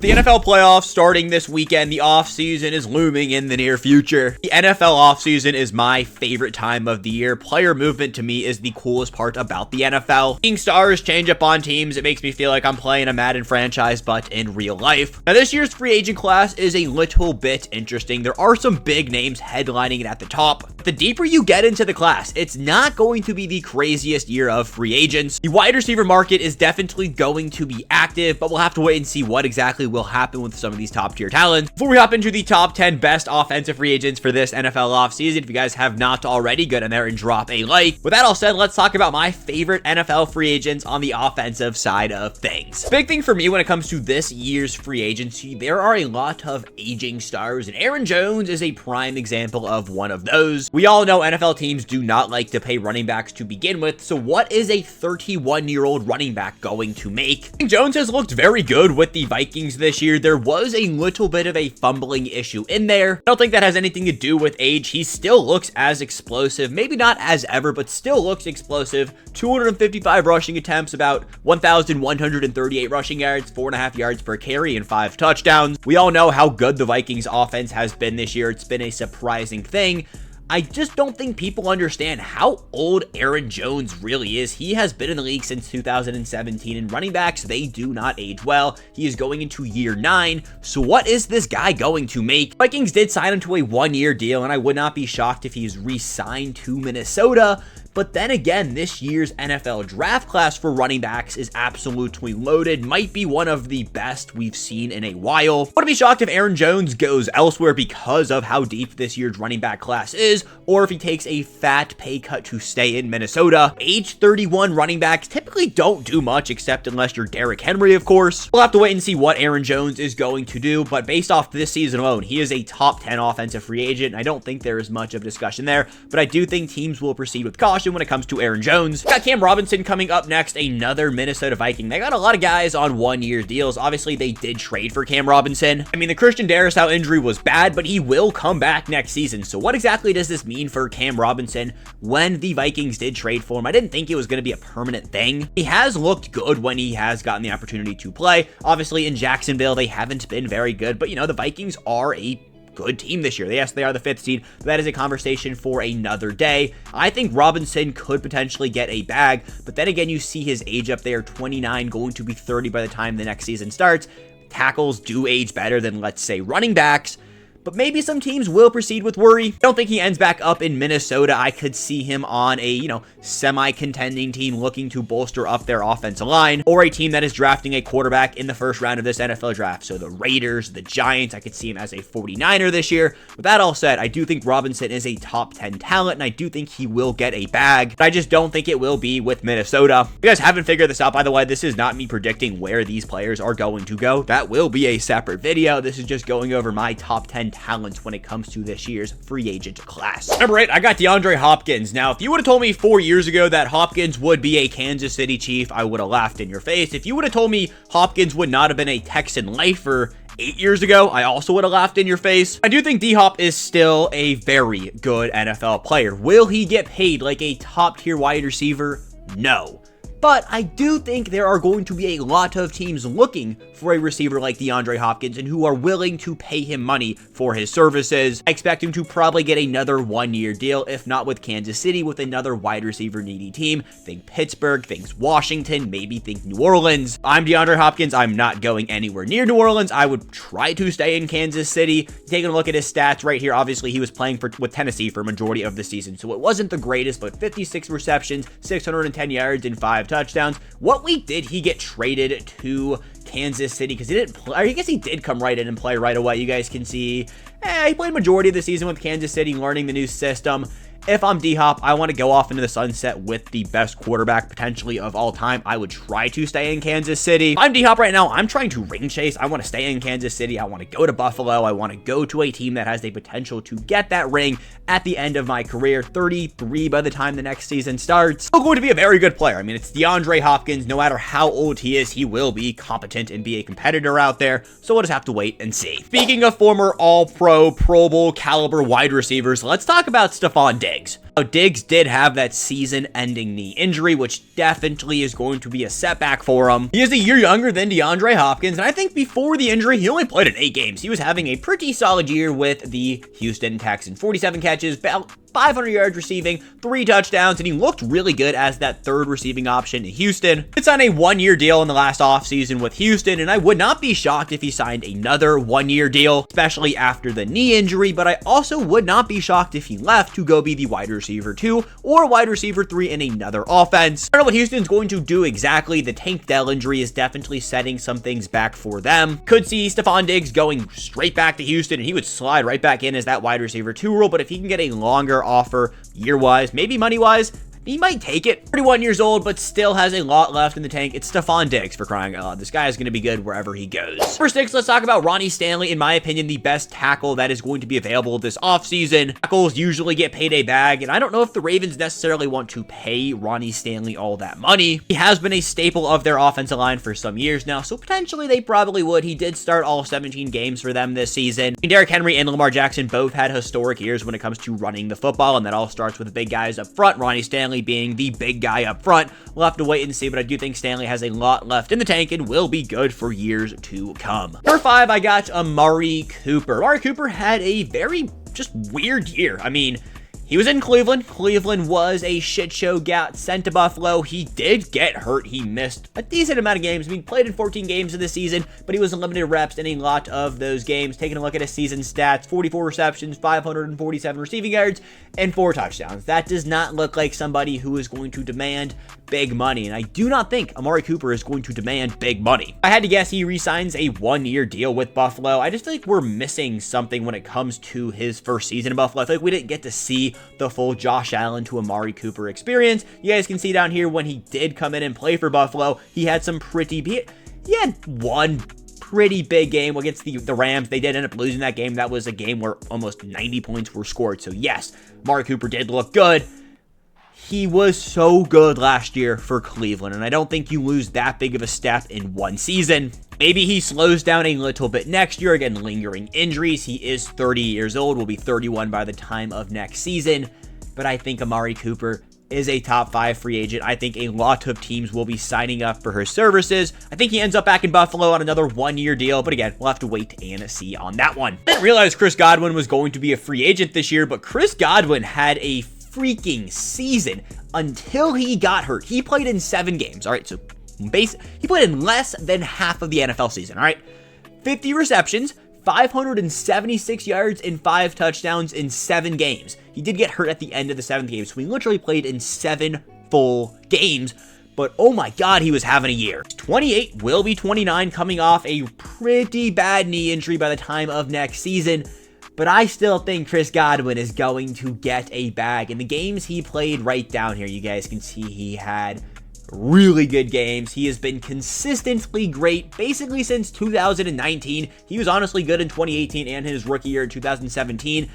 The NFL playoffs starting this weekend. The offseason is looming in the near future. The NFL offseason is my favorite time of the year. Player movement to me is the coolest part about the NFL. Seeing stars change up on teams, it makes me feel like I'm playing a Madden franchise, but in real life. Now, this year's free agent class is a little bit interesting. There are some big names headlining it at the top. The deeper you get into the class, it's not going to be the craziest year of free agents. The wide receiver market is definitely going to be active, but we'll have to wait and see what exactly will happen with some of these top tier talents. Before we hop into the top 10 best offensive free agents for this NFL offseason, if you guys have not already, go in there and drop a like. With that all said, let's talk about my favorite NFL free agents on the offensive side of things. Big thing for me when it comes to this year's free agency, there are a lot of aging stars, and Aaron Jones is a prime example of one of those. We all know NFL teams do not like to pay running backs to begin with, so what is a 31-year-old running back going to make? Jones has looked very good with the Vikings this year. There was a little bit of a fumbling issue in there. I don't think that has anything to do with age. He still looks as explosive, maybe not as ever, but still looks explosive. 255 rushing attempts, about 1,138 rushing yards, 4.5 yards per carry, and 5 touchdowns. We all know how good the Vikings offense has been this year. It's been a surprising thing. I just don't think people understand how old Aaron Jones really is. He has been in the league since 2017, and running backs, they do not age well. He is going into year 9, so what is this guy going to make? Vikings did sign him to a 1-year deal, and I would not be shocked if he's re-signed to Minnesota. But then again, this year's NFL draft class for running backs is absolutely loaded. Might be one of the best we've seen in a while. Wouldn't be shocked if Aaron Jones goes elsewhere because of how deep this year's running back class is, or if he takes a fat pay cut to stay in Minnesota. Age 31 running backs typically don't do much, except unless you're Derrick Henry, of course. We'll have to wait and see what Aaron Jones is going to do, but based off this season alone, he is a top 10 offensive free agent. I don't think there is much of a discussion there, but I do think teams will proceed with caution when it comes to Aaron Jones. Got Cam Robinson coming up next, another Minnesota Viking. They got a lot of guys on 1-year deals. Obviously, they did trade for Cam Robinson. I mean, the Christian Darrisaw injury was bad, but he will come back next season. So what exactly does this mean for Cam Robinson when the Vikings did trade for him? I didn't think it was going to be a permanent thing. He has looked good when he has gotten the opportunity to play. Obviously, in Jacksonville, they haven't been very good, but you know, the Vikings are a good team this year. Yes, they are the 5th seed, but that is a conversation for another day. I think Robinson could potentially get a bag, but then again, you see his age up there, 29, going to be 30 by the time the next season starts. Tackles do age better than, let's say, running backs, but maybe some teams will proceed with worry. I don't think he ends back up in Minnesota. I could see him on a, semi-contending team looking to bolster up their offensive line, or a team that is drafting a quarterback in the first round of this NFL draft. So the Raiders, the Giants, I could see him as a 49er this year. With that all said, I do think Robinson is a top 10 talent, and I do think he will get a bag, but I just don't think it will be with Minnesota. If you guys haven't figured this out, by the way, this is not me predicting where these players are going to go. That will be a separate video. This is just going over my top 10 talents when it comes to this year's free agent class. Number 8, I got DeAndre Hopkins. Now, if you would have told me 4 years ago that Hopkins would be a Kansas City Chief, I would have laughed in your face. If you would have told me Hopkins would not have been a Texan lifer 8 years ago, I also would have laughed in your face. I do think D-Hop is still a very good NFL player. Will he get paid like a top tier wide receiver? No. But I do think there are going to be a lot of teams looking for a receiver like DeAndre Hopkins and who are willing to pay him money for his services. I expect him to probably get another 1-year deal, if not with Kansas City, with another wide receiver needy team. Think Pittsburgh, think Washington, maybe think New Orleans. I'm DeAndre Hopkins. I'm not going anywhere near New Orleans. I would try to stay in Kansas City. Taking a look at his stats right here, obviously he was playing with Tennessee for a majority of the season, so it wasn't the greatest, but 56 receptions, 610 yards, and 5 touchdowns. What week did he get traded to Kansas City? Because he didn't play. I guess he did come right in and play right away. You guys can see, he played majority of the season with Kansas City, learning the new system. If I'm D-Hop, I want to go off into the sunset with the best quarterback potentially of all time. I would try to stay in Kansas City. If I'm D-Hop right now, I'm trying to ring chase. I want to stay in Kansas City. I want to go to Buffalo. I want to go to a team that has the potential to get that ring at the end of my career. 33 by the time the next season starts. Still going to be a very good player. I mean, it's DeAndre Hopkins. No matter how old he is, he will be competent and be a competitor out there. So we'll just have to wait and see. Speaking of former All-Pro, Pro Bowl caliber wide receivers, let's talk about Stefan Diggs. Now, Diggs did have that season-ending knee injury, which definitely is going to be a setback for him. He is a year younger than DeAndre Hopkins, and I think before the injury, he only played in 8 games. He was having a pretty solid year with the Houston Texans. 47 catches, about 500 yards receiving, 3 touchdowns, and he looked really good as that third receiving option in Houston. He signed a 1-year deal in the last offseason with Houston, and I would not be shocked if he signed another 1-year deal, especially after the knee injury, but I also would not be shocked if he left to go be the wide receiver 2 or wide receiver 3 in another offense. I don't know what Houston's going to do exactly. The Tank Dell injury is definitely setting some things back for them. Could see Stefan Diggs going straight back to Houston, and he would slide right back in as that wide receiver 2 role, but if he can get a longer offer year-wise, maybe money-wise, he might take it. 31 years old, but still has a lot left in the tank. It's Stefan Diggs, for crying out loud. This guy is going to be good wherever he goes. Number 6, let's talk about Ronnie Stanley. In my opinion, the best tackle that is going to be available this offseason. Tackles usually get paid a bag, and I don't know if the Ravens necessarily want to pay Ronnie Stanley all that money. He has been a staple of their offensive line for some years now, so potentially they probably would. He did start all 17 games for them this season. Derrick Henry and Lamar Jackson both had historic years when it comes to running the football, and that all starts with the big guys up front, Ronnie Stanley being the big guy up front. We'll have to wait and see, but I do think Stanley has a lot left in the tank and will be good for years to come. Number 5, I got Amari Cooper. Amari Cooper had a very just weird year. I mean, he was in Cleveland. Cleveland was a shit show, got sent to Buffalo. He did get hurt. He missed a decent amount of games. I mean, played in 14 games in the season, but he was in limited reps in a lot of those games. Taking a look at his season stats, 44 receptions, 547 receiving yards, and 4 touchdowns. That does not look like somebody who is going to demand big money, and I do not think Amari Cooper is going to demand big money. I had to guess he re-signs a 1-year deal with Buffalo. I just feel like we're missing something when it comes to his first season in Buffalo. I feel like we didn't get to see the full Josh Allen to Amari Cooper experience. You guys can see down here when he did come in and play for Buffalo, he had some he had one pretty big game against the Rams. They did end up losing that game. That was a game where almost 90 points were scored. So yes, Amari Cooper did look good. He was so good last year for Cleveland, and I don't think you lose that big of a step in one season. Maybe he slows down a little bit next year. Again, lingering injuries. He is 30 years old, will be 31 by the time of next season, but I think Amari Cooper is a top 5 free agent. I think a lot of teams will be signing up for his services. I think he ends up back in Buffalo on another 1-year deal, but again, we'll have to wait and see on that one. I didn't realize Chris Godwin was going to be a free agent this year, but Chris Godwin had a freaking season until he got hurt. He played in 7 games, all right? So he played in less than half of the NFL season, all right? 50 receptions, 576 yards, and 5 touchdowns in 7 games. He did get hurt at the end of the 7th game, so he literally played in 7 full games. But oh my God, he was having a year. 28, will be 29, coming off a pretty bad knee injury by the time of next season. But I still think Chris Godwin is going to get a bag. In the games he played right down here, you guys can see he had really good games. He has been consistently great basically since 2019. He was honestly good in 2018 and his rookie year in 2017.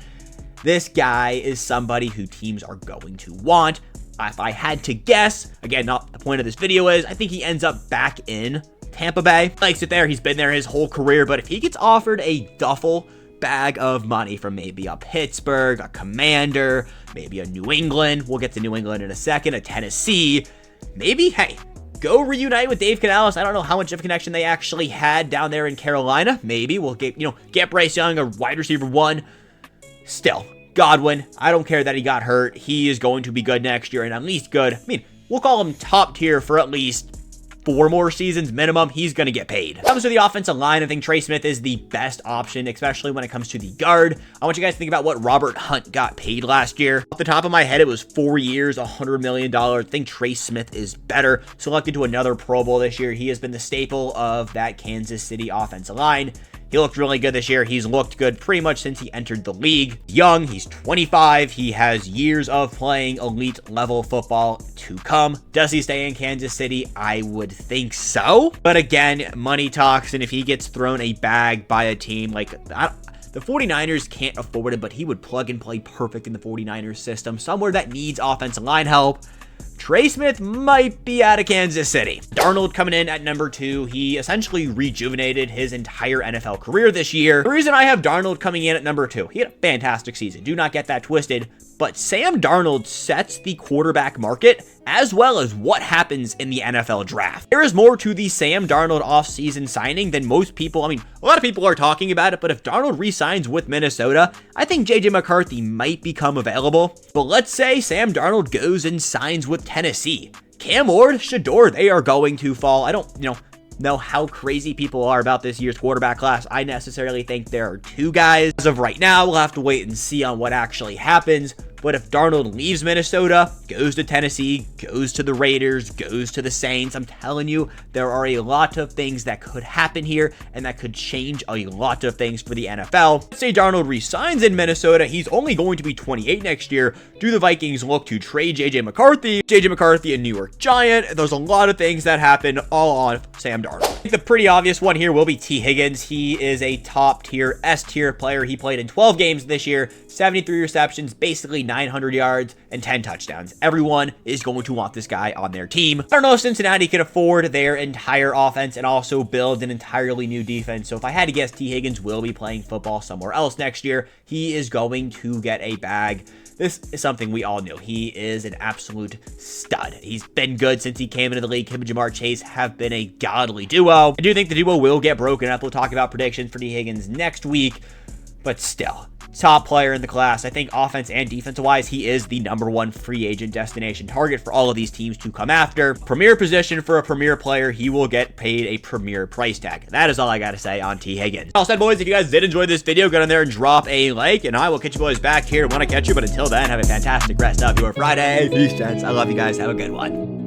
This guy is somebody who teams are going to want. If I had to guess, again, not the point of this video is, I think he ends up back in Tampa Bay. He likes it there. He's been there his whole career, but if he gets offered a duffel bag of money from maybe a Pittsburgh, a Commander, maybe a New England, we'll get to New England in a second, a Tennessee, maybe, hey, go reunite with Dave Canales. I don't know how much of a connection they actually had down there in Carolina. Maybe we'll get Bryce Young, a wide receiver 1. Still, Godwin, I don't care that he got hurt. He is going to be good next year, and at least good. I mean, we'll call him top tier for at least 4 more seasons minimum. He's going to get paid. Comes to the offensive line, I think Trey Smith is the best option, especially when it comes to the guard. I want you guys to think about what Robert Hunt got paid last year. Off the top of my head, it was 4 years, $100 million. I think Trey Smith is better. Selected to another Pro Bowl this year. He has been the staple of that Kansas City offensive line. He looked really good this year. He's looked good pretty much since he entered the league. Young, he's 25. He has years of playing elite level football to come. Does he stay in Kansas City? I would think so. But again, money talks, and if he gets thrown a bag by a team like the 49ers can't afford it, but he would plug and play perfect in the 49ers system. Somewhere that needs offensive line help. Trey Smith might be out of Kansas City. Darnold coming in at number 2. He essentially rejuvenated his entire NFL career this year. The reason I have Darnold coming in at number 2, he had a fantastic season. Do not get that twisted. But Sam Darnold sets the quarterback market as well as what happens in the NFL draft. There is more to the Sam Darnold offseason signing than most people, a lot of people are talking about it, but if Darnold re-signs with Minnesota, I think JJ McCarthy might become available. But let's say Sam Darnold goes and signs with Tennessee. Cam Ward, Shador, they are going to fall. I don't, know how crazy people are about this year's quarterback class. I necessarily think there are 2 guys. As of right now, we'll have to wait and see on what actually happens. But if Darnold leaves Minnesota, goes to Tennessee, goes to the Raiders, goes to the Saints, I'm telling you, there are a lot of things that could happen here and that could change a lot of things for the NFL. Let's say Darnold resigns in Minnesota. He's only going to be 28 next year. Do the Vikings look to trade JJ McCarthy? JJ McCarthy, a New York Giant. There's a lot of things that happen all on Sam Darnold. I think the pretty obvious one here will be T. Higgins. He is a top tier, S tier player. He played in 12 games this year, 73 receptions, basically 900 yards and 10 touchdowns. Everyone is going to want this guy on their team. I don't know if Cincinnati can afford their entire offense and also build an entirely new defense. So if I had to guess, T. Higgins will be playing football somewhere else next year. He is going to get a bag. This is something we all knew. He is an absolute stud. He's been good since he came into the league. Him and Jamar Chase have been a godly duo. I do think the duo will get broken up. We'll talk about predictions for T. Higgins next week, but still, top player in the class. I think offense and defensive-wise, he is the #1 free agent destination target for all of these teams to come after. Premier position for a premier player, he will get paid a premier price tag. That is all I got to say on T. Higgins. All said, boys, if you guys did enjoy this video, go down there and drop a like, and I will catch you boys back here when I catch you. But until then, have a fantastic rest of your Friday. Peace, gents. I love you guys. Have a good one.